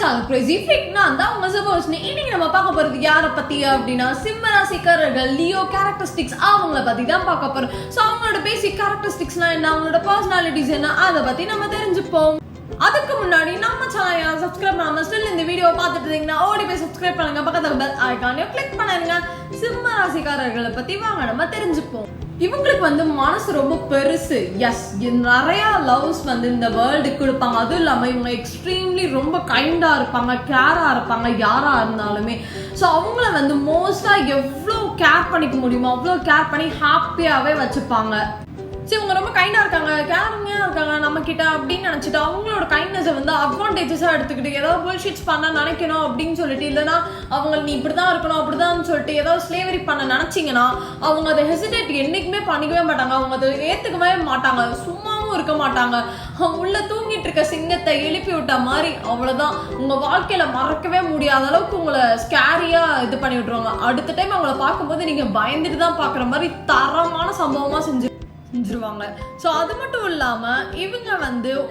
Channel Crazy freak. நான் தான் உங்க சபோஸ்னி. இன்னைக்கு நம்ம பார்க்க போறது யாரை பத்தி அப்படின்னா சிம்ம ராசிக்காரர்கள் லியோ கேரக்டரிஸ்டிக்ஸ் அவங்கள பத்தி தான் பார்க்க போறோம். ஸோ அவங்களோட பேசிக் கேரக்டரிஸ்டிக்ஸ்னா என்ன, அவங்களோட பர்சனாலிட்டிஸ் என்ன, அதை பத்தி நம்ம தெரிஞ்சுப்போம். அதுக்கு முன்னாடி நம்ம சேனலை சப்ஸ்கிரைப் பண்ணாம ஸ்டில் இந்த வீடியோ பார்த்துட்டு இருந்தீங்கன்னா ஓடி போய் சப்ஸ்கிரைப் பண்ணுங்க, பக்கத்துல பெல் ஐகானையும் கிளிக் பண்ணுங்க. சிம்ம ராசிக்காரர்களை பத்தி வாங்க நம்ம தெரிஞ்சுப்போம். இவங்களுக்கு மனசு ரொம்ப பெருசு. எஸ், நிறைய லவ்ஸ் இந்த வேர்ல்டுக்கு கொடுப்பாங்க. அதுவும் இல்லாம இவங்க எக்ஸ்ட்ரீம்லி ரொம்ப கைண்டா இருப்பாங்க, கேரா இருப்பாங்க யாரா இருந்தாலுமே. ஸோ அவங்கள மோஸ்டா எவ்வளோ கேர் பண்ணிக்க முடியுமோ அவ்வளோ கேர் பண்ணி ஹாப்பியாவே வச்சுப்பாங்க. சரி, இவங்க ரொம்ப கைண்டா இருக்காங்க, கேரிங்கா இருக்காங்க நம்ம கிட்ட அப்படின்னு நினைச்சிட்டு அவங்களோட கைண்ட்னஸை அட்வான்டேஜஸா எடுத்துக்கிட்டு ஏதாவது புல்ஷிட்ஸ் பண்ண நினைக்கணும் அப்படின்னு சொல்லிட்டு, இல்லைன்னா அவங்க நீ இப்படிதான் இருக்கணும் அப்படிதான் சொல்லிட்டு ஏதாவது ஸ்லேவரி பண்ண நினைச்சீங்கன்னா அவங்க அதை ஹெசிடேட் என்னைக்குமே பண்ணிக்கவே மாட்டாங்க. அவங்க அதை ஏத்துக்கவே மாட்டாங்க, சும்மாவும் இருக்க மாட்டாங்க. அவங்க உள்ள தூங்கிட்டு இருக்க சிங்கத்தை எழுப்பி விட்ட மாதிரி அவ்வளவுதான். உங்க வாழ்க்கையில மறக்கவே முடியாத அளவுக்கு உங்களை ஸ்கேரியா இது பண்ணி விட்டுருவாங்க. அடுத்த டைம் அவங்கள பார்க்கும்போது நீங்க பயந்துட்டு தான் பாக்குற மாதிரி தரமான சம்பவமா செஞ்சிருவாங்க. ஸோ அது மட்டும் இல்லாம இவங்க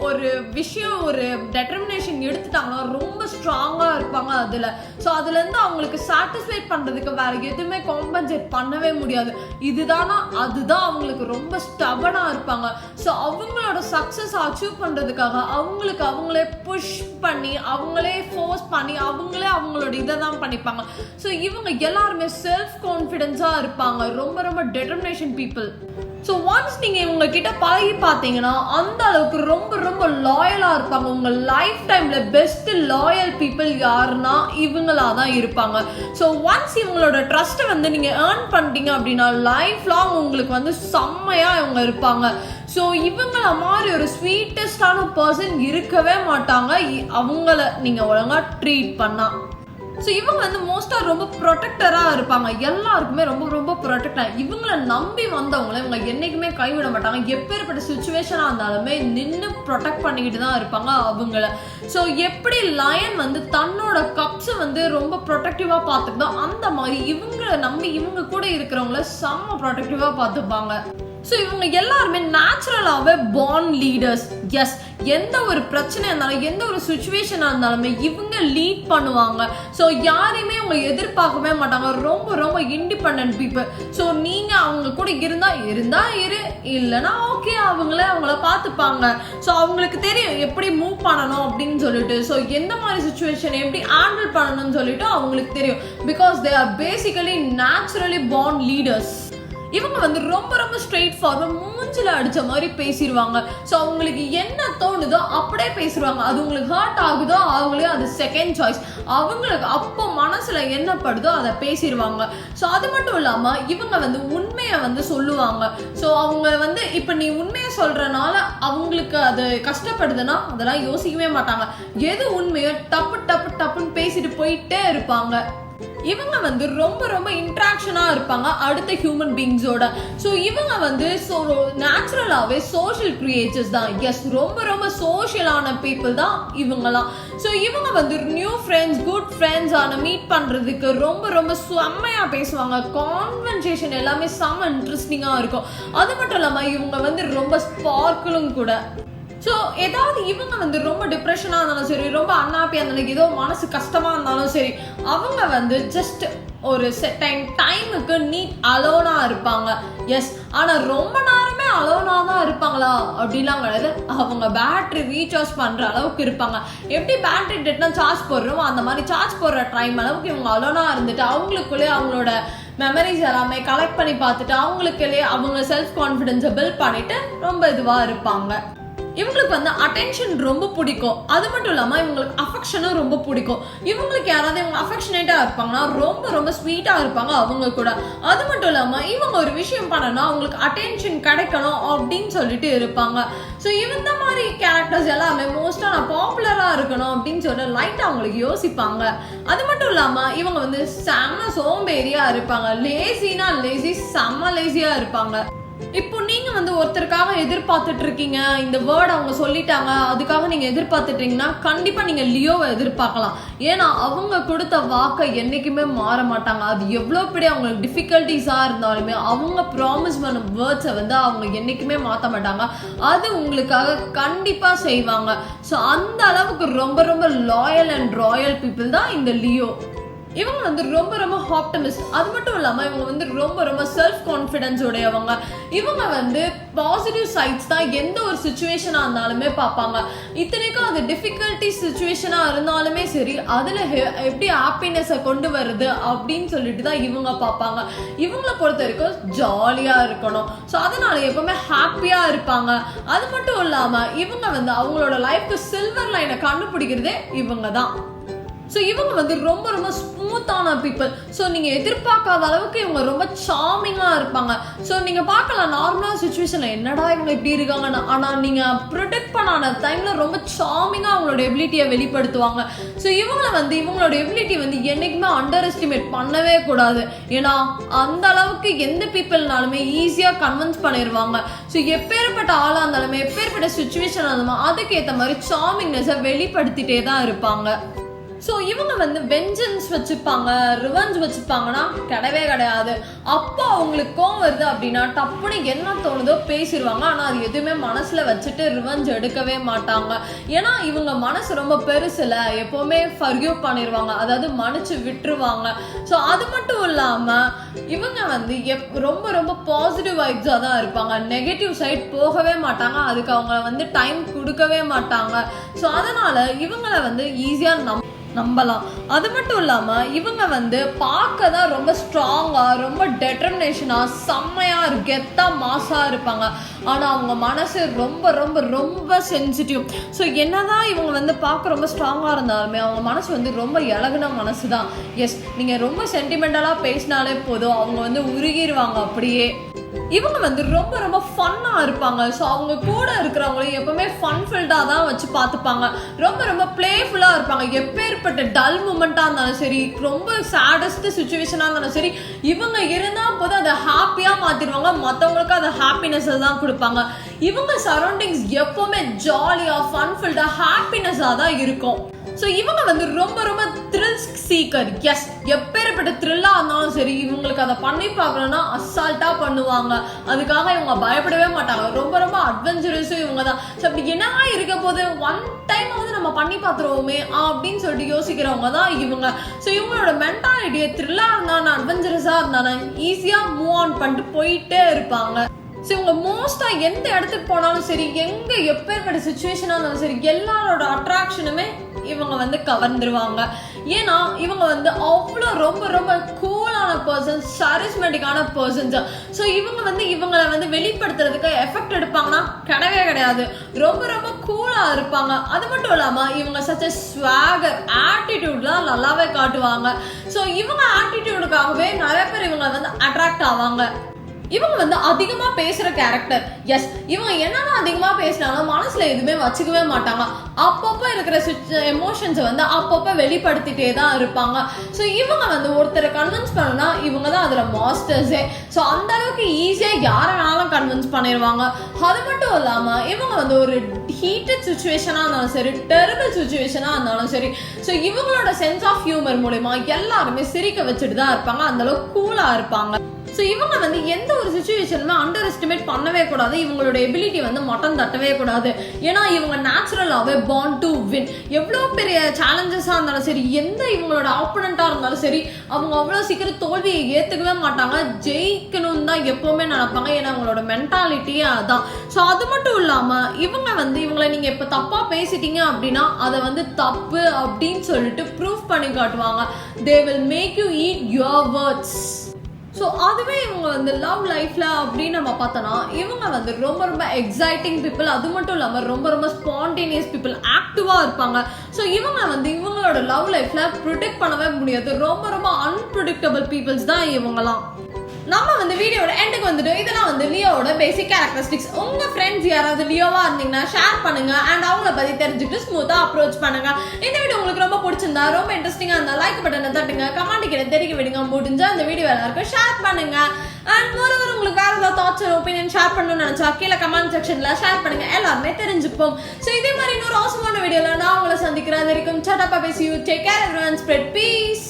ஒரு விஷயம், ஒரு டெட்டர்மினேஷன் எடுத்துட்டாங்கன்னா ரொம்ப ஸ்ட்ராங்கா இருப்பாங்க அதுல. ஸோ அதுல இருந்து அவங்களுக்கு சாட்டிஸ்ஃபை பண்றதுக்கு வேற எதுவுமே காம்பன்சேட் பண்ணவே முடியாது. இதுதானா அதுதான் அவங்களுக்கு ரொம்ப ஸ்டபனா இருப்பாங்க. ஸோ அவங்களோட சக்சஸ் அச்சீவ் பண்றதுக்காக அவங்களுக்கு அவங்களே புஷ் பண்ணி அவங்களே ஃபோர்ஸ் பண்ணி அவங்களே அவங்களோட இதை தான் பண்ணிப்பாங்க. ஸோ இவங்க எல்லாருமே செல்ஃப் கான்ஃபிடென்ஸா இருப்பாங்க, ரொம்ப ரொம்ப டெட்டர்மினேஷன் பீப்புள். ஸோ ஒன்ஸ் நீங்கள் இவங்க கிட்ட பழகி பார்த்தீங்கன்னா அந்த அளவுக்கு ரொம்ப ரொம்ப லாயலாக இருப்பாங்க. உங்கள் லைஃப் டைமில் பெஸ்ட் லாயல் பீப்புள் யாருன்னா இவங்களா தான் இருப்பாங்க. ஸோ ஒன்ஸ் இவங்களோட ட்ரஸ்ட்டை நீங்கள் ஏர்ன் பண்ணிட்டீங்க அப்படின்னா லைஃப் லாங் உங்களுக்கு செம்மையாக இவங்க இருப்பாங்க. ஸோ இவங்கள மாதிரி ஒரு ஸ்வீட்டஸ்டான பர்சன் இருக்கவே மாட்டாங்க அவங்கள நீங்கள் ஒழுங்காக ட்ரீட் பண்ணா. ஸோ இவங்க மோஸ்ட்டாக ரொம்ப ப்ரொடெக்டராக இருப்பாங்க, எல்லாருக்குமே ரொம்ப ரொம்ப ப்ரொடெக்டாக. இவங்களை நம்பி வந்தவங்கள இவங்க என்றைக்குமே கைவிட மாட்டாங்க. எப்பேற்பட்ட சுச்சுவேஷனாக இருந்தாலுமே நின்று ப்ரொடெக்ட் பண்ணிக்கிட்டு தான் இருப்பாங்க அவங்கள. ஸோ எப்படி லயன் தன்னோட கப்ஸை ரொம்ப ப்ரொடெக்டிவாக பார்த்துக்கிட்டோ அந்த மாதிரி இவங்களை நம்பி இவங்க கூட இருக்கிறவங்கள செம்ம ப்ரொடெக்டிவாக பார்த்துப்பாங்க. ஸோ இவங்க எல்லாருமே நேச்சுரலாகவே பார்ன் லீடர்ஸ். எஸ், எந்த ஒரு பிரச்சனை இருந்தாலும் எந்த ஒரு சுச்சுவேஷனாக இருந்தாலுமே இவங்க லீட் பண்ணுவாங்க. ஸோ யாரையுமே அவங்க எதிர்பார்க்கவே மாட்டாங்க, ரொம்ப ரொம்ப இண்டிபெண்டன்ட் பீப்புள். ஸோ நீங்கள் அவங்க கூட இருந்தா இரு, இல்லைன்னா ஓகே அவங்கள பார்த்துப்பாங்க. ஸோ அவங்களுக்கு தெரியும் எப்படி மூவ் பண்ணணும் அப்படின்னு சொல்லிட்டு. ஸோ எந்த மாதிரி சுச்சுவேஷன் எப்படி ஹேண்டில் பண்ணணும்னு சொல்லிட்டு அவங்களுக்கு தெரியும். Because they are basically naturally born leaders. இவங்க ரொம்ப ரொம்ப ஸ்ட்ரெயிட் ஃபார்வர்ட், மூஞ்சில அடிச்ச மாதிரி பேசிடுவாங்க. ஸோ அவங்களுக்கு என்ன தோணுதோ அப்படியே பேசிடுவாங்க. அது உங்களுக்கு ஹர்ட் ஆகுதோ அவங்களே அது செகண்ட் சாய்ஸ். அவங்களுக்கு அப்போ மனசுல என்ன படுதோ அதை பேசிடுவாங்க. ஸோ அது மட்டும் இல்லாம இவங்க உண்மையை சொல்லுவாங்க. ஸோ அவங்க இப்ப நீ உண்மையை சொல்றனால அவங்களுக்கு அது கஷ்டப்படுதுன்னா அதெல்லாம் யோசிக்கவே மாட்டாங்க. எது உண்மையோ டப்பு டப்பு டப்புன்னு பேசிட்டு போயிட்டே இருப்பாங்க. இவங்க ரொம்ப ரொம்ப இன்ட்ராக்ஷனா இருப்பாங்க அடுத்த ஹியூமன் பீயிங்ஸோட. ஸோ இவங்க நேச்சுரலாவே சோஷியல் கிரியேச்சர்ஸ் தான். எஸ், ரொம்ப ரொம்ப சோஷியலான பீப்புள் தான் இவங்கலாம். ஸோ இவங்க new friends, good friends meet பண்றதுக்கு ரொம்ப ரொம்ப செம்மையா பேசுவாங்க. கான்வர்சேஷன் எல்லாமே செம்ம இன்ட்ரெஸ்டிங்கா இருக்கும். அது மட்டும் இல்லாம இவங்க ரொம்ப ஸ்பார்க்கிளும் கூட. ஸோ ஏதாவது இவங்க ரொம்ப டிப்ரெஷனாக இருந்தாலும் சரி, ரொம்ப அன்ஹாப்பியாக இருந்தாலும், ஏதோ மனசு கஷ்டமாக இருந்தாலும் சரி, அவங்க ஜஸ்ட் ஒரு டைமுக்கு நீட் அலோனாக இருப்பாங்க. எஸ், ஆனால் ரொம்ப நேரமே அலோனாக தான் இருப்பாங்களா அப்படிலாம் கிடையாது. அவங்க பேட்டரி ரீசார்ஜ் பண்ணுற அளவுக்கு இருப்பாங்க. எப்படி பேட்டரி டெட்னா சார்ஜ் போடுறோம் அந்த மாதிரி சார்ஜ் போடுற டைம் அளவுக்கு இவங்க அலோனாக இருந்துட்டு அவங்களுக்குள்ளே அவங்களோட மெமரிஸ் எல்லாமே கலெக்ட் பண்ணி பார்த்துட்டு அவங்களுக்குள்ளே அவங்க செல்ஃப் கான்ஃபிடென்ஸை பில்ட் பண்ணிட்டு ரொம்ப இதுவாக இருப்பாங்க. இவங்களுக்கு அட்டென்ஷன் ரொம்ப பிடிக்கும். அது மட்டும் இல்லாம இவங்களுக்கு அஃபெக்ஷனும் ரொம்ப பிடிக்கும். இவங்களுக்கு யாராவது இவங்க அஃபெக்ஷனேட்டா இருப்பாங்கன்னா ரொம்ப ரொம்ப ஸ்வீட்டா இருப்பாங்க அவங்க கூட. அது மட்டும் இல்லாம இவங்க ஒரு விஷயம் பண்ணனா அவங்களுக்கு அட்டென்ஷன் கிடைக்கணும் அப்படின்னு சொல்லிட்டு இருப்பாங்க. ஸோ இந்த மாதிரி கேரக்டர்ஸ் எல்லாமே மோஸ்டா நான் பாப்புலரா இருக்கணும் அப்படின்னு சொல்லிட்டு லைட்டா அவங்களுக்கு யோசிப்பாங்க. அது மட்டும் இல்லாம இவங்க செம்ம சோம்பேறியா இருப்பாங்க. லேசினா லேசி, செம்ம லேசியா இருப்பாங்க. இப்போ நீங்க வந்து ஒருத்தருக்காக எதிர்பார்த்துட்டு இருக்கீங்க, இந்த வேர்ட் அவங்க சொல்லிட்டாங்க, அதுக்காக நீங்க எதிர்பார்த்துட்டீங்கன்னா கண்டிப்பா நீங்க லியோவை எதிர்பார்க்கலாம். ஏன்னா அவங்க கொடுத்த வாக்கை என்னைக்குமே மாற மாட்டாங்க. அது எவ்வளோ பெரிய அவங்களுக்கு டிஃபிகல்ட்டிஸா இருந்தாலுமே அவங்க ப்ராமிஸ் பண்ண வேர்ட்ஸை வந்து அவங்க என்னைக்குமே மாற்ற மாட்டாங்க. அது உங்களுக்காக கண்டிப்பா செய்வாங்க. ஸோ அந்த அளவுக்கு ரொம்ப ரொம்ப லாயல் அண்ட் ராயல் பீப்புள் தான் இந்த லியோ. இவங்க வந்து ரொம்ப ரொம்ப ஆப்டிமிஸ்ட். அது மட்டும் இல்லாமல் இவங்க வந்து ரொம்ப ரொம்ப செல்ஃப் கான்ஃபிடென்ஸ் உடையவங்க. இவங்க வந்து பாசிட்டிவ் சைட்ஸ் தான் எந்த ஒரு சுச்சுவேஷனாக இருந்தாலுமே பார்ப்பாங்க. இத்தனைக்கும் அது டிஃபிகல்ட்டி சுச்சுவேஷனாக இருந்தாலுமே சரி, அதில் எப்படி ஹாப்பினஸை கொண்டு வருது அப்படின்னு சொல்லிட்டு தான் இவங்க பார்ப்பாங்க. இவங்களை பொறுத்த வரைக்கும் ஜாலியாக இருக்கணும். ஸோ அதனால எப்பவுமே ஹாப்பியாக இருப்பாங்க. அது மட்டும் இல்லாமல் இவங்க வந்து அவங்களோட லைஃப்க்கு சில்வர் லைனை கண்டுபிடிக்கிறதே இவங்க தான். ஸோ இவங்க வந்து ரொம்ப ரொம்ப ஸ்மூத்தான பீப்புள். ஸோ நீங்கள் எதிர்பார்க்காத அளவுக்கு இவங்க ரொம்ப சார்மிங்காக இருப்பாங்க. ஸோ நீங்கள் பார்க்கலாம் நார்மலான சுச்சுவேஷனில் என்னடா இவங்க இப்படி இருக்காங்கன்னு, ஆனால் நீங்கள் ப்ரொடெக்ட் பண்ணான டைமில் ரொம்ப சார்மிங்காக அவங்களோட எபிலிட்டியை வெளிப்படுத்துவாங்க. ஸோ இவங்களை வந்து இவங்களோட எபிலிட்டி வந்து என்றைக்குமே அண்டர் எஸ்டிமேட் பண்ணவே கூடாது. ஏன்னா அந்த அளவுக்கு எந்த பீப்புள்னாலுமே ஈஸியாக கன்வின்ஸ் பண்ணிடுவாங்க. ஸோ எப்பேற்பட்ட ஆளாக இருந்தாலுமே எப்பேற்பட்ட சுச்சுவேஷனாக இருந்தாலும் அதுக்கேற்ற மாதிரி சார்மிங்னஸை வெளிப்படுத்திட்டே தான் இருப்பாங்க. ஸோ இவங்க வந்து வெஞ்சன்ஸ் வச்சுப்பாங்க, ரிவெஞ்ச் வச்சுப்பாங்கன்னா கிடையவே கிடையாது. அப்போ அவங்களுக்கு கோவம் வருது அப்படின்னா டப்புன்னு என்ன தோணுதோ பேசிடுவாங்க. ஆனால் அது எதுவுமே மனசில் வச்சுட்டு ரிவெஞ்ச் எடுக்கவே மாட்டாங்க. ஏன்னா இவங்க மனசு ரொம்ப பெருசில் எப்போவுமே ஃபர்கிவ் பண்ணிடுவாங்க, அதாவது மன்னிச்சு விட்டுருவாங்க. ஸோ அது மட்டும் இல்லாமல் இவங்க வந்து ரொம்ப ரொம்ப பாசிட்டிவ் வைப்ஸாக தான் இருப்பாங்க. நெகட்டிவ் சைட் போகவே மாட்டாங்க, அதுக்கு அவங்கள வந்து டைம் கொடுக்கவே மாட்டாங்க. ஸோ அதனால் இவங்களை வந்து ஈஸியாக நம்பலாம். அது மட்டும் இல்லாமல் இவங்க வந்து பார்க்க தான் ரொம்ப ஸ்ட்ராங்காக, ரொம்ப டெட்டர்மினேஷனாக, செம்மையாக கெத்தாக மாஸாக இருப்பாங்க. ஆனால் அவங்க மனசு ரொம்ப ரொம்ப ரொம்ப சென்சிட்டிவ். ஸோ என்னதான் இவங்க வந்து பார்க்க ரொம்ப ஸ்ட்ராங்காக இருந்தாலுமே அவங்க மனசு வந்து ரொம்ப இலகுன மனசு தான். எஸ், நீங்கள் ரொம்ப சென்டிமெண்டலாக பேசினாலே போதும் அவங்க வந்து உருகிடுவாங்க அப்படியே. இவங்க வந்து ரொம்ப ரொம்ப ஃபன்னாக இருப்பாங்க. ஸோ அவங்க கூட இருக்கிறவங்களையும் எப்பவுமே ஃபன் ஃபில்டாக தான் வச்சு பார்த்துப்பாங்க. ரொம்ப ரொம்ப பிளேஃபுல்லாக இருப்பாங்க. எப்பேற்பட்ட டல் மூமெண்ட்டாக இருந்தாலும் சரி, ரொம்ப சேடஸ்ட் சுச்சுவேஷனாக இருந்தாலும் சரி, இவங்க இருந்தால் போது அதை ஹாப்பியாக மாற்றிடுவாங்க. மற்றவங்களுக்கு அதை ஹாப்பினஸை தான் கொடுப்பாங்க. இவங்க சரௌண்டிங்ஸ் எப்பவுமே ஜாலியாக ஃபன் ஃபில்டாக ஹாப்பினஸாக தான் இருக்கும். ஸோ இவங்க வந்து ரொம்ப ரொம்ப த்ரில்ஸ் சீக்கர். எஸ், எப்பேற்பட்ட த்ரில்லாக இருந்தாலும் சரி இவங்களுக்கு அதை பண்ணி பார்க்கணுன்னா அசால்ட்டாக பண்ணுவாங்க. அதுக்காக இவங்க பயப்படவே மாட்டாங்க. ரொம்ப ரொம்ப அட்வென்ச்சரஸும் இவங்க தான். ஸோ அப்படி என்னவா இருக்க போது ஒன் டைம் வந்து நம்ம பண்ணி பார்த்துருவோமே அப்படின்னு சொல்லிட்டு யோசிக்கிறவங்க தான் இவங்க. ஸோ இவங்களோட மென்டாலிட்டியை த்ரில்லாக இருந்தாலும் அட்வென்ச்சரஸாக இருந்தாலும் ஈஸியாக மூவ் ஆன் பண்ணிட்டு போயிட்டே இருப்பாங்க. ஸோ இவங்க மோஸ்ட்டாக எந்த இடத்துக்கு போனாலும் சரி, எங்கே எப்பேற்பட்ட சுச்சுவேஷனாக இருந்தாலும் சரி, எல்லாரோட அட்ராக்ஷனுமே இவங்க வந்து கவர்ந்துருவாங்க. ஏன்னா இவங்க வந்து அவ்வளோ ரொம்ப ரொம்ப கூலான பர்சன்ஸ், சாரிஸ்மேட்டிக்கான பர்சன்ஸ். ஸோ இவங்க வந்து இவங்களை வந்து வெளிப்படுத்துறதுக்கு எஃபெக்ட் எடுப்பாங்கன்னா கிடையவே கிடையாது. ரொம்ப ரொம்ப கூலாக இருப்பாங்க. அது மட்டும் இல்லாமல் இவங்க சச்ச ஸ்வாகர் ஆட்டிடியூட்லாம் நல்லாவே காட்டுவாங்க. ஸோ இவங்க ஆட்டிடியூடுக்காகவே நிறைய பேர் இவங்க வந்து அட்ராக்ட் ஆவாங்க. இவங்க வந்து அதிகமாக பேசுகிற கேரக்டர். எஸ், இவங்க என்னென்ன அதிகமாக பேசினாலும் மனசில் எதுவுமே வச்சுக்கவே மாட்டாங்க. அப்பப்போ இருக்கிற எமோஷன்ஸை வந்து அப்பப்போ வெளிப்படுத்திட்டே தான் இருப்பாங்க. ஸோ இவங்க வந்து ஒருத்தரை கன்வின்ஸ் பண்ணணும்னா இவங்க தான் அதில் மாஸ்டர்ஸே. ஸோ அந்த அளவுக்கு ஈஸியாக யாரை வேணாலும் கன்வின்ஸ் பண்ணிடுவாங்க. அது மட்டும் இல்லாமல் இவங்க வந்து ஒரு ஹீட்டட் சுச்சுவேஷனாக இருந்தாலும் சரி, டெரிபிள் சுச்சுவேஷனாக இருந்தாலும் சரி, ஸோ இவங்களோட சென்ஸ் ஆஃப் ஹியூமர் மூலமா எல்லாருமே சிரிக்க வச்சுட்டு தான் இருப்பாங்க. அந்தளவுக்கு கூலாக இருப்பாங்க. ஸோ இவங்க வந்து எந்த ஒரு சுச்சுவேஷனுமே அண்டர் எஸ்டிமேட் பண்ணவே கூடாது. இவங்களோட எபிலிட்டி வந்து மட்டம் தட்டவே கூடாது. ஏன்னா இவங்க நேச்சுரலாகவே பார்ன் டு வின். எவ்வளோ பெரிய சேலஞ்சஸாக இருந்தாலும் சரி, எந்த இவங்களோட ஆப்போனண்ட்டாக இருந்தாலும் சரி, அவங்க அவ்வளோ சீக்கிரம் தோல்வியை ஏற்றுக்கவே மாட்டாங்க. ஜெயிக்கணும்னு தான் எப்போவுமே நினைப்பாங்க. ஏன்னா அவங்களோட மென்டாலிட்டியே அதுதான். ஸோ அது மட்டும் இல்லாமல் இவங்க வந்து இவங்களை நீங்கள் இப்போ தப்பாக பேசிட்டீங்க அப்படின்னா அதை வந்து தப்பு அப்படின்னு சொல்லிட்டு ப்ரூஃப் பண்ணி காட்டுவாங்க. They will make you eat your words. So அதுவே இவங்க வந்து லவ் லைஃப்பில் அப்படின்னு நம்ம பார்த்தோன்னா இவங்க வந்து ரொம்ப ரொம்ப எக்ஸைட்டிங் பீப்புள். அது மட்டும் இல்லாமல் ரொம்ப ரொம்ப ஸ்பான்டேனியஸ் பீப்புள், ஆக்டிவாக இருப்பாங்க. ஸோ இவங்க வந்து இவங்களோட லவ் லைஃப்பில் ப்ரொடெக்ட் பண்ணவே முடியாது. ரொம்ப ரொம்ப அன்ப்ரொடிக்டபிள் பீப்புள்ஸ் தான் இவங்கலாம். நம்ம வந்து வீடியோட எண்டுக்கு வந்துட்டு இதெல்லாம் வந்து லியோவோட பேசிக் கேரக்டரிஸ்டிக்ஸ். உங்க ஃப்ரெண்ட்ஸ் யாராவது லியோவா இருந்தீங்கன்னா ஷேர் பண்ணுங்க அண்ட் அவங்கள பத்தி தெரிஞ்சுக்கிட்டு ஸ்மூத்தா அப்ரோச் பண்ணுங்க. இந்த வீடியோ உங்களுக்கு ரொம்ப பிடிச்சிருந்தா, ரொம்ப இன்ட்ரெஸ்டிங்கா இருந்தா லைக் பட்டனை தட்டுங்க, கமெண்ட் கீழே தெரிவிக்க விடுங்க, முடிஞ்சா இந்த வீடியோ எல்லாருக்கும் ஷேர் பண்ணுங்க. அண்ட் மோரோவர் உங்களுக்கு வேற ஏதாவது தாட்ஸ் ஒப்பீனியன் ஷேர் பண்ணணும்னு நினைச்சா கீழே கமெண்ட் செக்ஷன்ல ஷேர் பண்ணுங்க, எல்லாருமே தெரிஞ்சுப்போம். ஸோ இதே மாதிரி இன்னொரு அவசரமான வீடியோல நான் உங்களை சந்திக்கிறேன். அது வரைக்கும் tata bye bye, see you, take care everyone, spread peace.